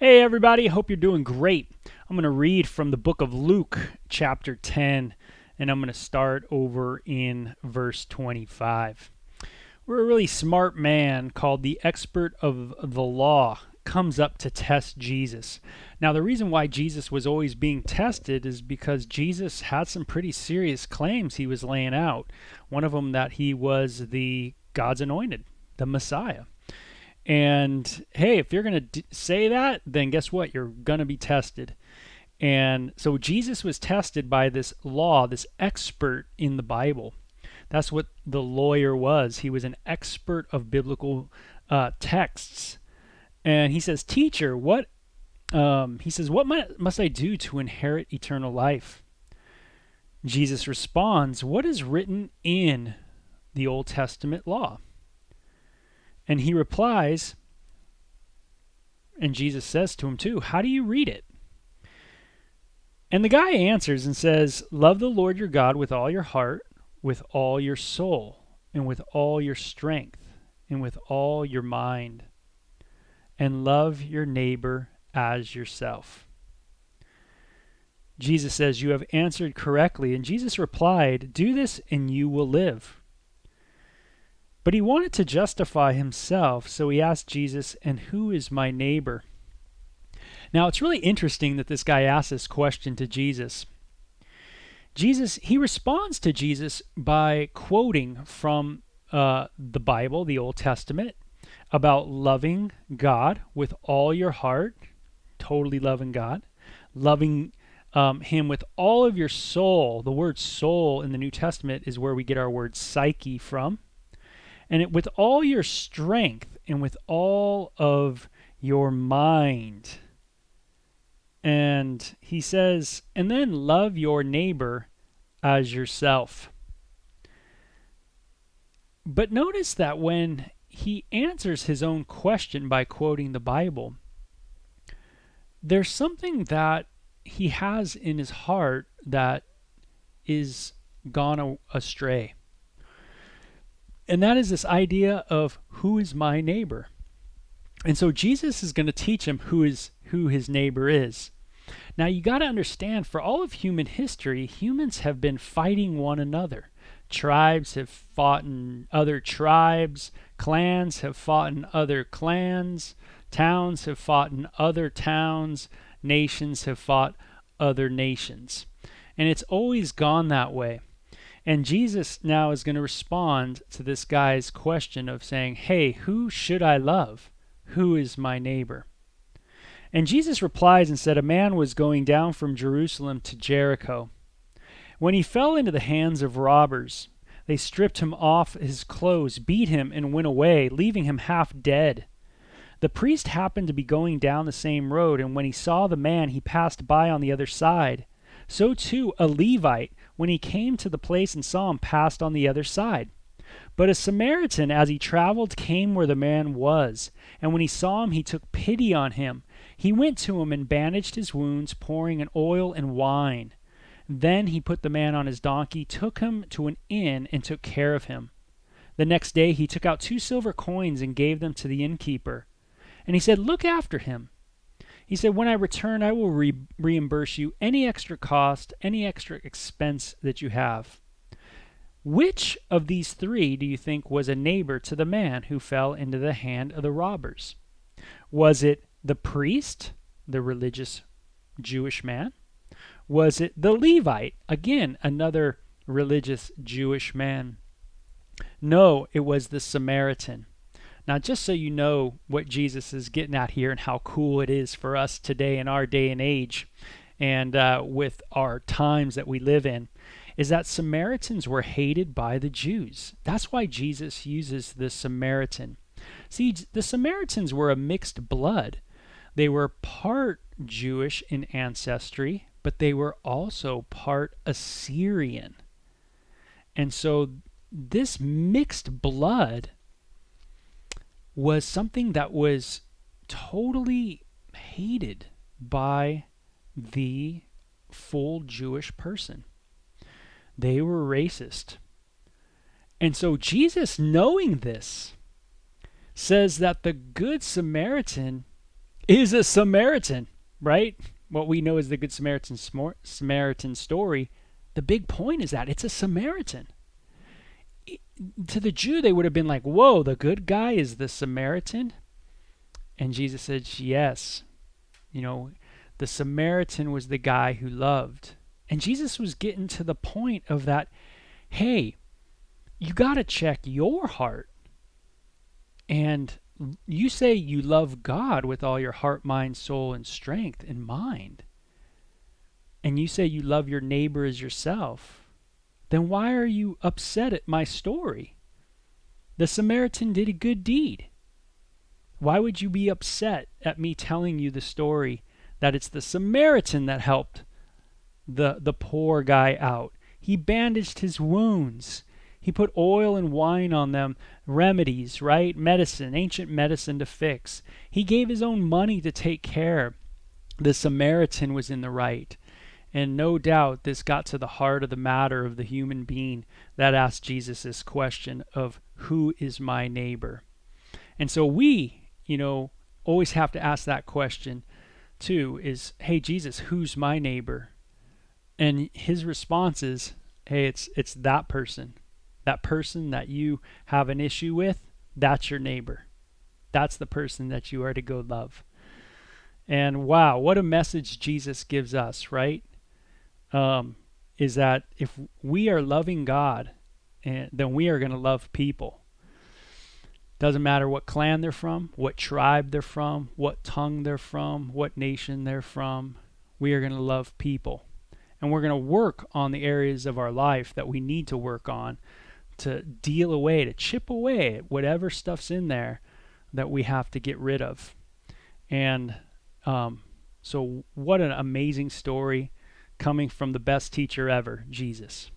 Hey everybody, hope you're doing great. I'm going to read from the book of Luke, chapter 10, and I'm going to start over in verse 25. Where a really smart man called the expert of the law comes up to test Jesus. Now, the reason why Jesus was always being tested is because Jesus had some pretty serious claims he was laying out. One of them that he was the God's anointed, the Messiah. And hey, if you're going to say that, then guess what? You're going to be tested. And so Jesus was tested by this law, this expert in the Bible. That's what the lawyer was. He was an expert of biblical texts. And he says, "Teacher, what?" He says, "What must I do to inherit eternal life?" Jesus responds, "What is written in the Old Testament law?" And he replies, and Jesus says to him too, "How do you read it?" And the guy answers and says, "Love the Lord your God with all your heart, with all your soul, and with all your strength, and with all your mind, and love your neighbor as yourself." Jesus says, "You have answered correctly." And Jesus replied, "Do this and you will live." But he wanted to justify himself, so he asked Jesus, "And who is my neighbor?" Now, it's really interesting that this guy asked this question to Jesus. He responds to Jesus by quoting from the Bible, the Old Testament, about loving God with all your heart, totally loving God, loving him with all of your soul. The word soul in the New Testament is where we get our word psyche from. And with all your strength and with all of your mind. And he says, and then love your neighbor as yourself. But notice that when he answers his own question by quoting the Bible, there's something that he has in his heart that is gone astray. And that is this idea of who is my neighbor. And so Jesus is going to teach him who his neighbor is. Now you got to understand, for all of human history, humans have been fighting one another. Tribes have fought in other tribes, clans have fought in other clans, towns have fought in other towns, nations have fought other nations. And it's always gone that way. And Jesus now is going to respond to this guy's question of saying, "Hey, who should I love? Who is my neighbor?" And Jesus replies and said, "A man was going down from Jerusalem to Jericho when he fell into the hands of robbers. They stripped him off his clothes, beat him, and went away, leaving him half dead. The priest happened to be going down the same road, and when he saw the man, he passed by on the other side. So too a Levite, when he came to the place and saw him, passed on the other side. But a Samaritan, as he traveled, came where the man was, and when he saw him, he took pity on him. He went to him and bandaged his wounds, pouring in oil and wine. Then he put the man on his donkey, took him to an inn, and took care of him. The next day he took out 2 silver coins and gave them to the innkeeper. And he said, 'Look after him.' He said, 'When I return, I will reimburse you any extra cost, any extra expense that you have.' Which of these 3 do you think was a neighbor to the man who fell into the hand of the robbers? Was it the priest, the religious Jewish man? Was it the Levite, again, another religious Jewish man? No, it was the Samaritan." Now, just so you know what Jesus is getting at here and how cool it is for us today in our day and age and with our times that we live in, is that Samaritans were hated by the Jews. That's why Jesus uses the Samaritan. See, the Samaritans were a mixed blood. They were part Jewish in ancestry, but they were also part Assyrian. And so this mixed blood was something that was totally hated by the full Jewish person. They were racist. And so Jesus, knowing this, says that the Good Samaritan is a Samaritan, right? What we know as the Good Samaritan story, the big point is that it's a Samaritan. To the Jew, they would have been like, whoa, the good guy is the Samaritan? And Jesus said, yes. You know, the Samaritan was the guy who loved. And Jesus was getting to the point of that, hey, you got to check your heart. And you say you love God with all your heart, mind, soul, and strength and mind. And you say you love your neighbor as yourself. Then why are you upset at my story? The Samaritan did a good deed. Why would you be upset at me telling you the story that it's the Samaritan that helped the poor guy out? He bandaged his wounds. He put oil and wine on them, remedies, right? Medicine, ancient medicine to fix. He gave his own money to take care. The Samaritan was in the right. And no doubt this got to the heart of the matter of the human being that asked Jesus this question of, who is my neighbor? And so we, always have to ask that question too, is, hey, Jesus, who's my neighbor? And his response is, hey, it's that person. That person that you have an issue with, that's your neighbor. That's the person that you are to go love. And wow, what a message Jesus gives us, right? Is that if we are loving God, then we are going to love people. Doesn't matter what clan they're from, what tribe they're from, what tongue they're from, what nation they're from. We are going to love people. And we're going to work on the areas of our life that we need to work on to deal away, to chip away at whatever stuff's in there that we have to get rid of. And so what an amazing story coming from the best teacher ever, Jesus.